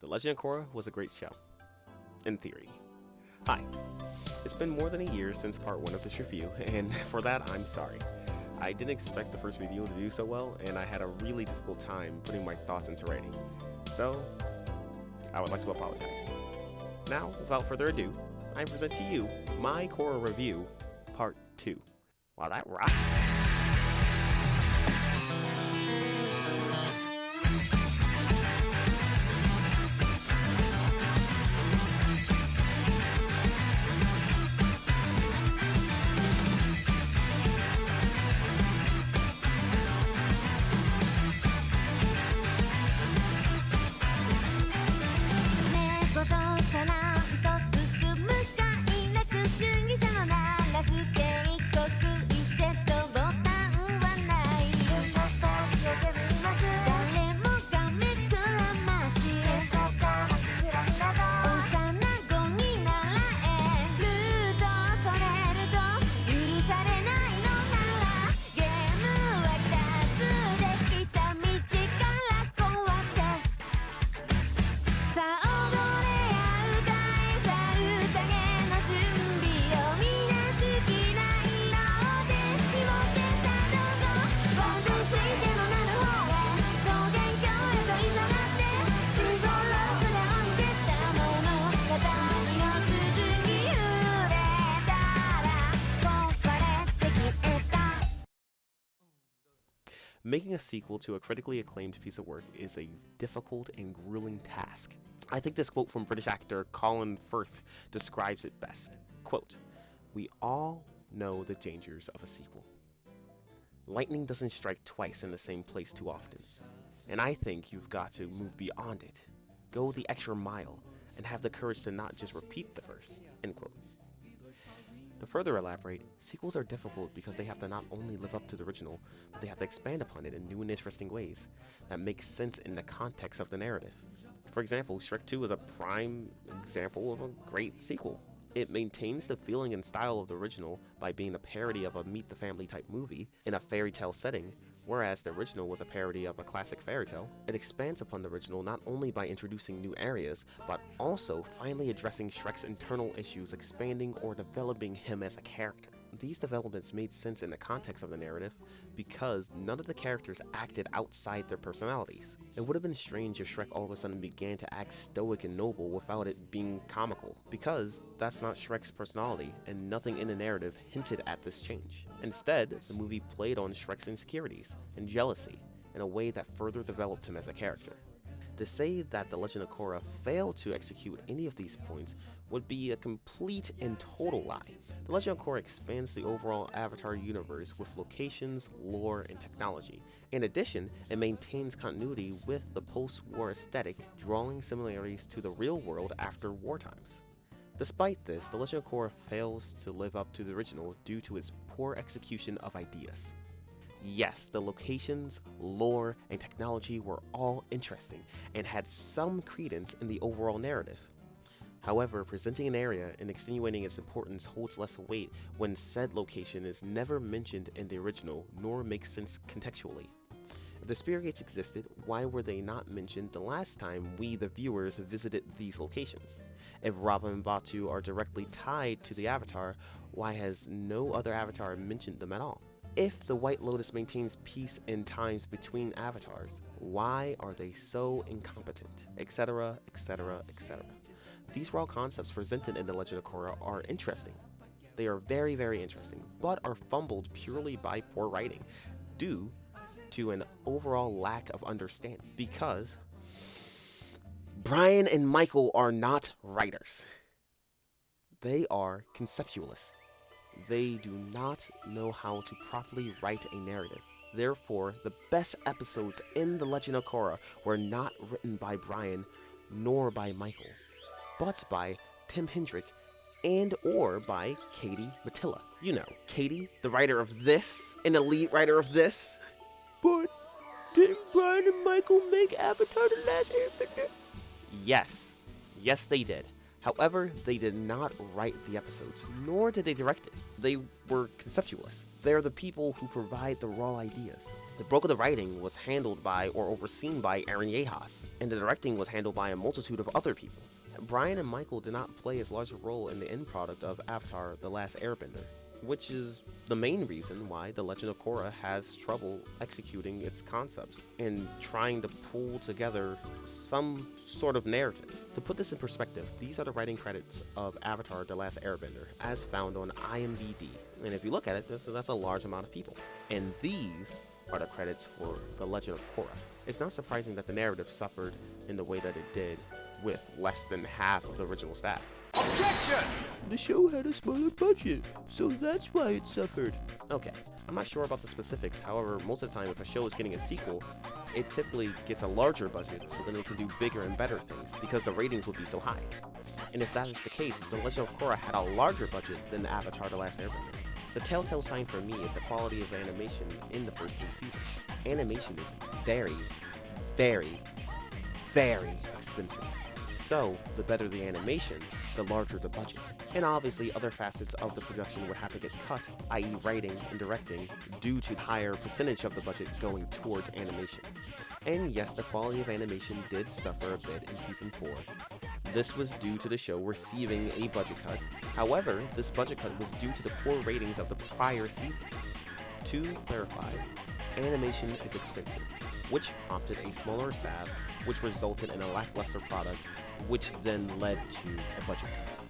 The Legend of Korra was a great show. In theory. Hi. It's been more than a year since part 1 of this review, and for that, I'm sorry. I didn't expect the first video to do so well, and I had a really difficult time putting my thoughts into writing. So, I would like to apologize. Now, without further ado, I present to you my Korra review, part 2. Wow, that rocks! Making a sequel to a critically acclaimed piece of work is a difficult and grueling task. I think this quote from British actor Colin Firth describes it best. Quote, "We all know the dangers of a sequel. Lightning doesn't strike twice in the same place too often, and I think you've got to move beyond it, go the extra mile, and have the courage to not just repeat the first." End quote. To further elaborate, sequels are difficult because they have to not only live up to the original, but they have to expand upon it in new and interesting ways that make sense in the context of the narrative. For example, Shrek 2 is a prime example of a great sequel. It maintains the feeling and style of the original by being a parody of a Meet the Family type movie in a fairy tale setting, whereas the original was a parody of a classic fairy tale. It expands upon the original not only by introducing new areas, but also finally addressing Shrek's internal issues, expanding or developing him as a character. These developments made sense in the context of the narrative because none of the characters acted outside their personalities. It would have been strange if Shrek all of a sudden began to act stoic and noble without it being comical, because that's not Shrek's personality, and nothing in the narrative hinted at this change. Instead, the movie played on Shrek's insecurities and jealousy in a way that further developed him as a character. To say that The Legend of Korra failed to execute any of these points would be a complete and total lie. The Legend of Korra expands the overall Avatar universe with locations, lore, and technology. In addition, it maintains continuity with the post-war aesthetic, drawing similarities to the real world after war times. Despite this, The Legend of Korra fails to live up to the original due to its poor execution of ideas. Yes, the locations, lore, and technology were all interesting and had some credence in the overall narrative. However, presenting an area and extenuating its importance holds less weight when said location is never mentioned in the original nor makes sense contextually. If the Spirit Gates existed, why were they not mentioned the last time we, the viewers, visited these locations? If Rava and Batu are directly tied to the Avatar, why has no other Avatar mentioned them at all? If the White Lotus maintains peace in times between avatars, why are they so incompetent? Etc, etc, etc. These raw concepts presented in The Legend of Korra are interesting. They are very, very interesting, but are fumbled purely by poor writing, due to an overall lack of understanding. Because Brian and Michael are not writers. They are conceptualists. They do not know how to properly write a narrative. Therefore, the best episodes in The Legend of Korra were not written by Brian nor by Michael, but by Tim Hendrick and or by Katie Matilla. You know, Katie, the writer of this, and the lead writer of this. But didn't Brian and Michael make Avatar The Last Airbender? Yes. Yes, they did. However, they did not write the episodes, nor did they direct it. They were conceptualists. They're the people who provide the raw ideas. The bulk of the writing was handled by or overseen by Aaron Yeahas, and the directing was handled by a multitude of other people. Brian and Michael did not play as large a role in the end product of Avatar: The Last Airbender, which is the main reason why The Legend of Korra has trouble executing its concepts and trying to pull together some sort of narrative. To put this in perspective, these are the writing credits of Avatar: The Last Airbender as found on IMDb. And if you look at it, that's a large amount of people. And these are the credits for The Legend of Korra. It's not surprising that the narrative suffered in the way that it did with less than half of the original staff. Objection! The show had a smaller budget, so that's why it suffered. Okay, I'm not sure about the specifics, however, most of the time if a show is getting a sequel, it typically gets a larger budget so then it can do bigger and better things because the ratings would be so high. And if that is the case, The Legend of Korra had a larger budget than Avatar: The Last Airbender. The telltale sign for me is the quality of animation in the first 3 seasons. Animation is very, very, very expensive. So, the better the animation, the larger the budget. And obviously, other facets of the production would have to get cut, i.e. writing and directing, due to higher percentage of the budget going towards animation. And yes, the quality of animation did suffer a bit in Season 4. This was due to the show receiving a budget cut. However, this budget cut was due to the poor ratings of the prior seasons. To clarify, animation is expensive, which prompted a smaller staff, which resulted in a lackluster product, which then led to a budget cut.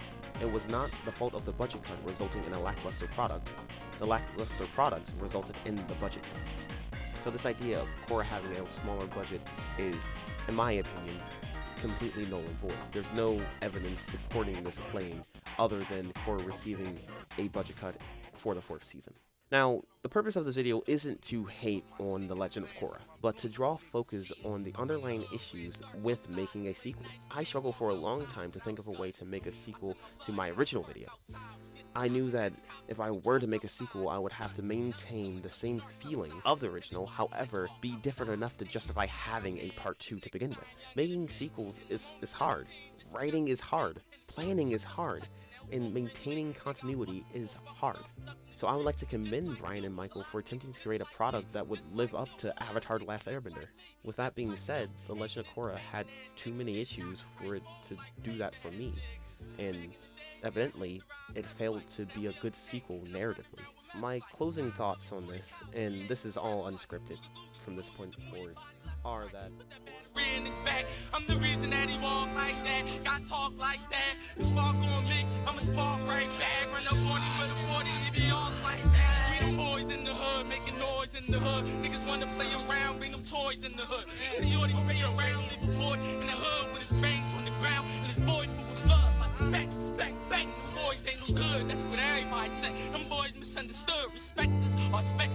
It was not the fault of the budget cut resulting in a lackluster product. The lackluster product resulted in the budget cut. So this idea of Korra having a smaller budget is, in my opinion, completely null and void. There's no evidence supporting this claim other than Korra receiving a budget cut for the 4th season. Now, the purpose of this video isn't to hate on The Legend of Korra, but to draw focus on the underlying issues with making a sequel. I struggled for a long time to think of a way to make a sequel to my original video. I knew that if I were to make a sequel, I would have to maintain the same feeling of the original, however, be different enough to justify having a part 2 to begin with. Making sequels is hard. Writing is hard. Planning is hard. And maintaining continuity is hard. So I would like to commend Brian and Michael for attempting to create a product that would live up to Avatar: The Last Airbender. With that being said, The Legend of Korra had too many issues for it to do that for me, and evidently it failed to be a good sequel narratively. My closing thoughts on this, and this is all unscripted from this point forward, are that I'm the reason that he walk like that, got talk like that. The spark on me, I'ma spark right back. Run up on him with a 40, if he off like that. We the boys in the hood, making noise in the hood. Niggas wanna play around, bring them toys in the hood. And he already straight around, leave a boy in the hood with his bangs on the ground. And his boys full with blood, like bang, bang, bang. The boys ain't no good, that's what everybody say. Them boys misunderstood, respect us, or respect